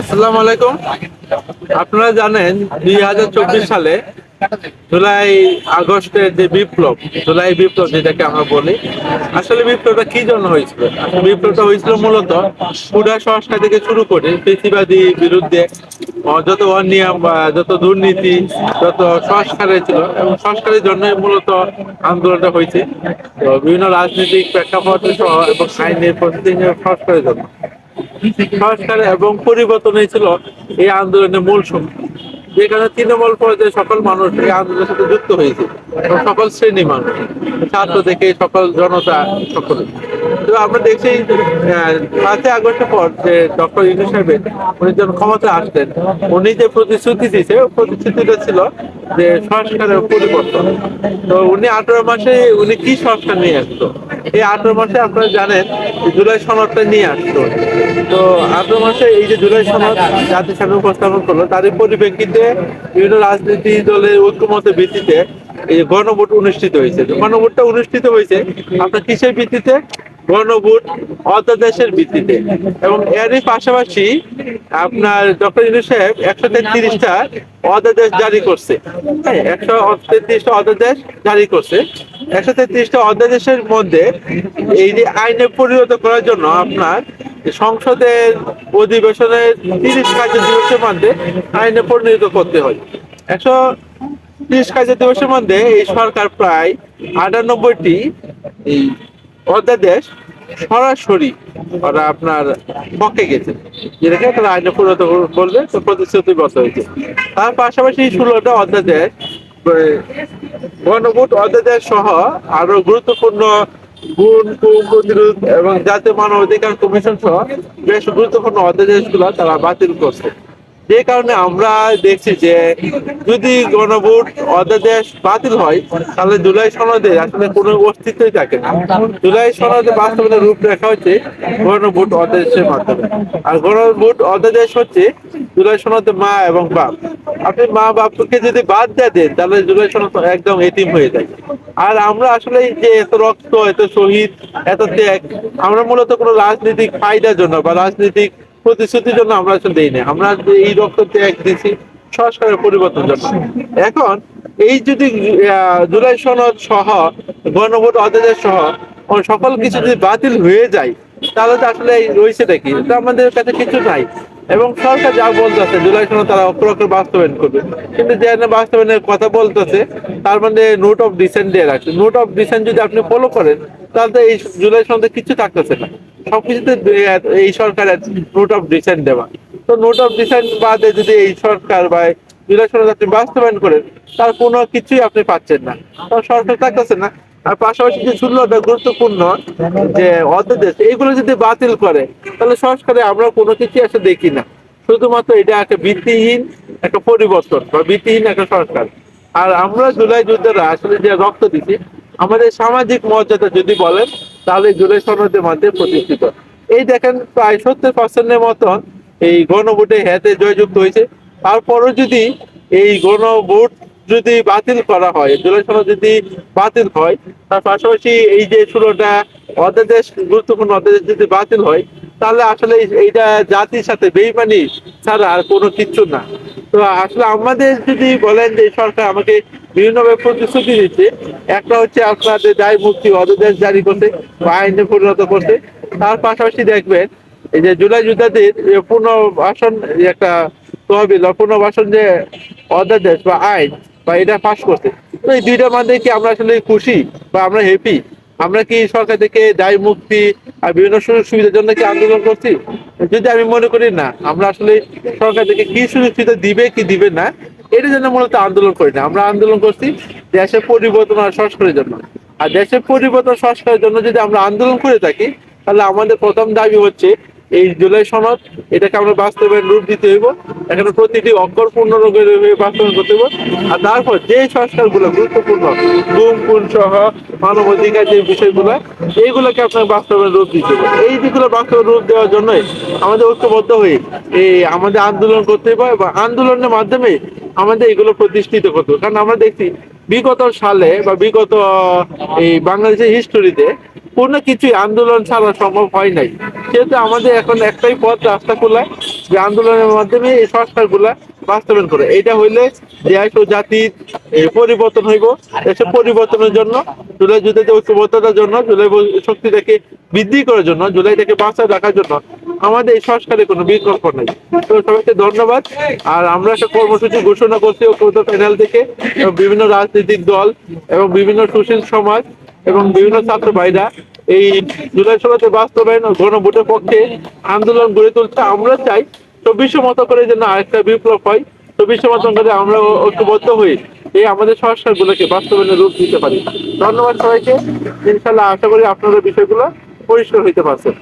আসসালামু আলাইকুম। আপনারা জানেন 2024 সালে জুলাই আগস্টের যে বিপ্লব, জুলাই বিপ্লব যেটাকে আমরা বলি, আসলে বিপ্লবটা কি জন্য হয়েছিল? আসলে বিপ্লবটা হয়েছিল মূলত ক্ষুধা সংস্কার থেকে শুরু করে কৃষিবাদী বিরুদ্ধে যত অনিয়ম বা যত দুর্নীতি, যত সংস্কারের ছিল এবং সংস্কারের জন্যই মূলত আন্দোলনটা হয়েছে। তো বিভিন্ন রাজনৈতিক প্রেক্ষাপট সহ এবং আইনের প্রতিদিনের সংস্কারের জন্য সংস্কার এবং পরিবর্তন হয়েছিল এই আন্দোলনের মূল শক্তি, যেখানে তৃণমূল পর্যায়ে সকল মানুষ এই আন্দোলনের সাথে যুক্ত হয়েছে এবং সকল শ্রেণী মানুষ, ছাত্র থেকে সকল জনতা, সকলে। তো আমরা দেখছি 5ই আগস্টের পর যে ডক্টর ইউনূস সাহেবের উনি যখন ক্ষমতায় আসলেন, উনি যে প্রতিশ্রুতি দিয়েছে প্রতিশ্রুতিটা ছিল যে সংস্কারের পরিবর্তন। তো উনি 18 মাসে উনি কি সংস্কার নিয়ে আসতো? এই 18 মাসে আপনারা জানেন জুলাই সনদটা নিয়ে আসতো। তো 18 মাসে এই যে জুলাই সনদ জাতির সামনে উপস্থাপন করলো, তারই পরিপ্রেক্ষিতে বিভিন্ন রাজনীতি দলের ঐক্যমতের ভিত্তিতে এই গণভোট অনুষ্ঠিত হয়েছে। গণভোটটা অনুষ্ঠিত হয়েছে আপনার কিসের ভিত্তিতে? গণভোট অধ্যাদেশের ভিত্তিতে। এবং এরই পাশাপাশি আপনার ডক্টর ইউনূস সাহেব 133টা অধ্যাদেশ জারি করছে। হ্যাঁ, 133টা অধ্যাদেশ জারি করছে। 133টা অধ্যাদেশের মধ্যে এই যে আইনে পরিণত করার জন্য আপনার সংসদের অধিবেশনের 30 কার্য দিবসের মধ্যে আইনে পরিণত করতে হয়। 130 কার্য দিবসের মধ্যে এই সরকার প্রায় 98টি এই অধ্যাদেশ সরাসরি ওরা আপনার পক্ষে গেছে, যেটাকে তারা আইনে পরিণত করবে, তো প্রতিশ্রুতিবদ্ধ হয়েছে। তার পাশাপাশি 16টা অধ্যাদেশ গণভোট অধ্যাদেশ সহ আরো গুরুত্বপূর্ণ গুণ প্রতিরোধ এবং জাতীয় মানবাধিকার কমিশন সহ বেশ গুরুত্বপূর্ণ অধ্যাদেশগুলো তারা বাতিল করছে। যে কারণে আমরা দেখছি যে যদি গণভোট অধ্যাদেশ বাতিল হয়, তাহলে জুলাই সনদে আসলে কোনো অস্তিত্বই থাকে না। জুলাই সনদে বাস্তবায়নের রূপরেখা হচ্ছে গণভোট অধ্যাদেশের মাধ্যমে। আর গণভোট অধ্যাদেশ হচ্ছে জুলাই সনদে মা এবং বাপ। আপনি মা বাপকে যদি বাদ দিয়ে দেন, তাহলে জুলাই সনদ একদম এতিম হয়ে যায়। আর আমরা আসলে এই যে এত রক্ত, এত শহীদ, এত ত্যাগ, আমরা মূলত কোনো রাজনৈতিক ফায়দার জন্য বা রাজনৈতিক প্রতিশ্রুতির জন্য আমরা আসলে দিই না। আমরা এই রক্ত ত্যাগ দিচ্ছি সংস্কারের পরিবর্তন জন্য। এখন এই যদি জুলাই সনদ সহ গণভোট অধ্যাদেশ সহ সকল কিছু যদি বাতিল হয়ে যায়, তাহলে তো আসলে রয়েছেটা কি? তো আমাদের কাছে কিছু নাই। এবং সরকার যা বলতেছে জুলাই সনদ তারা অক্ষর অক্ষর বাস্তবায়ন করবে, কিন্তু যে বাস্তবায়নের কথা বলতেছে তার মানে নোট অফ ডিসেন্ট দিয়ে রাখছে। নোট অফ ডিসেন্ট যদি আপনি ফলো করেন, তাহলে তো এই জুলাই সনদে কিছু থাকতেছে না। সবকিছুতে এই সরকারের নোট অফ ডিসেন্ট দেওয়া। তো নোট অফ ডিসেন্ট বাদে যদি এই সরকার বা জুলাই সনদ আপনি বাস্তবায়ন করেন, তার কোনো কিছুই আপনি পাচ্ছেন না, তার সরকার থাকতেছে না। আর পাশাপাশি যে 16টা গুরুত্বপূর্ণ যে অধ্যাদেশ, এইগুলো যদি বাতিল করে, তাহলে সংস্কারে আমরা কোনো কিছু আসলে দেখি না। শুধুমাত্র এটা একটা ভিত্তিহীন একটা পরিবর্তন বা ভিত্তিহীন একটা সংস্কার। আর আমরা জুলাই যোদ্ধারা আসলে যে রক্ত দিচ্ছি, আমাদের সামাজিক মর্যাদা যদি বলেন, তাহলে জুলাই সনদের মধ্যে প্রতিষ্ঠিত। এই দেখেন প্রায় 70%-এর মতন এই গণভোটে হ্যাঁতে জয়যুক্ত হয়েছে। তারপরও যদি এই গণভোট যদি বাতিল করা হয়, জুলাই সনদ যদি বাতিল হয়, তার পাশাপাশি এই যে 16টা অধ্যাদেশ, গুরুত্বপূর্ণ অধ্যাদেশ যদি বাতিল হয়, তাহলে আসলে এইটা জাতির সাথে বেইমানি ছাড়া আর কোনো কিচ্ছু না। তো আসলে আমাদের যদি বলেন যে সরকার আমাকে বিভিন্নভাবে প্রতিশ্রুতি দিচ্ছে, একটা হচ্ছে আপনাদের দায় মুক্তি অধ্যাদেশ জারি করতে বা আইনে পরিণত করতে। তার পাশাপাশি দেখবেন এই যে জুলাই যোদ্ধাদের পুনর্বাসন একটা তহবিল বা পুনর্বাসন যে অধ্যাদেশ বা আইন বা এটা পাশ করছে। তো এই দুইটার মধ্যে কি আমরা আসলে খুশি বা আমরা হ্যাপি? আমরা কি সরকার থেকে দায় মুক্তি আর বিভিন্ন সুযোগ সুবিধার জন্য কি আন্দোলন করছি? যদি আমি মনে করি না, আমরা আসলে সরকার থেকে কি সুযোগ সুবিধা দিবে কি দিবে না, এটার জন্য মূলত আন্দোলন করি না। আমরা আন্দোলন করছি দেশের পরিবর্তন আর সংস্কারের জন্য। আর দেশের পরিবর্তন সংস্কারের জন্য যদি আমরা আন্দোলন করে থাকি, তাহলে আমাদের প্রথম দাবি হচ্ছে এই জুলাই সনদ, এটাকে আমরা বাস্তবায়ন রূপ দিতে হইব। এখানে প্রতিটি অক্ষর পূর্ণরূপে বাস্তবায়ন করতে হইব। আর তারপর যে সংস্কারগুলো গুরুত্বপূর্ণ, গুম খুন সহ মানবাধিকার যে বিষয়গুলো, এইগুলোকে আপনার বাস্তবায়ন রূপ দিতে হবে। এই দিকগুলো বাস্তবায়ন রূপ দেওয়ার জন্যই আমাদের ঐক্যবদ্ধ হয়ে এই আমাদের আন্দোলন করতে হবে এবং আন্দোলনের মাধ্যমে আমাদের এগুলো প্রতিষ্ঠিত করতে হবে। কারণ আমরা দেখছি বিগত সালে বা বিগত এই বাংলাদেশের হিস্টোরিতে কোনো কিছুই আন্দোলন ছাড়া সম্ভব হয় নাই। সেহেতু আমাদের এখন একটাই পথ রাস্তা খোলা, যে আন্দোলনের মাধ্যমে এই সংস্কারগুলা বাস্তবায়ন করে। এটা হইলে দেশ ও জাতির পরিবর্তন হইব। দেশের পরিবর্তনের জন্য, জুলাই যুদ্ধে ঐক্যবদ্ধতার জন্য, জুলাই শক্তিটাকে বৃদ্ধি করার জন্য, জুলাইটাকে বাঁচায় রাখার জন্য আমাদের এই সংস্কারের কোনো বিকল্প নেই। তো সবাইকে ধন্যবাদ। আর আমরা একটা কর্মসূচি ঘোষণা করছি ঐক্যবদ্ধ প্যানেল থেকে, এবং বিভিন্ন রাজনৈতিক দল এবং বিভিন্ন সুশীল সমাজ এবং বিভিন্ন ছাত্র ভাইরা এই জুলাই 16 বাস্তবায়ন ও গণভোটের পক্ষে আন্দোলন গড়ে তুলছে। আমরা চাই 24 মতো করে যেন আরেকটা বিপ্লব হয়, 24 মতো করে আমরা ঐক্যবদ্ধ হই এই আমাদের সংস্কার গুলোকে বাস্তবায়নের রূপ দিতে পারি। ধন্যবাদ সবাইকে। ইনশাল্লাহ আশা করি আপনাদের বিষয়গুলো পরিষ্কার হইতে পারছেন।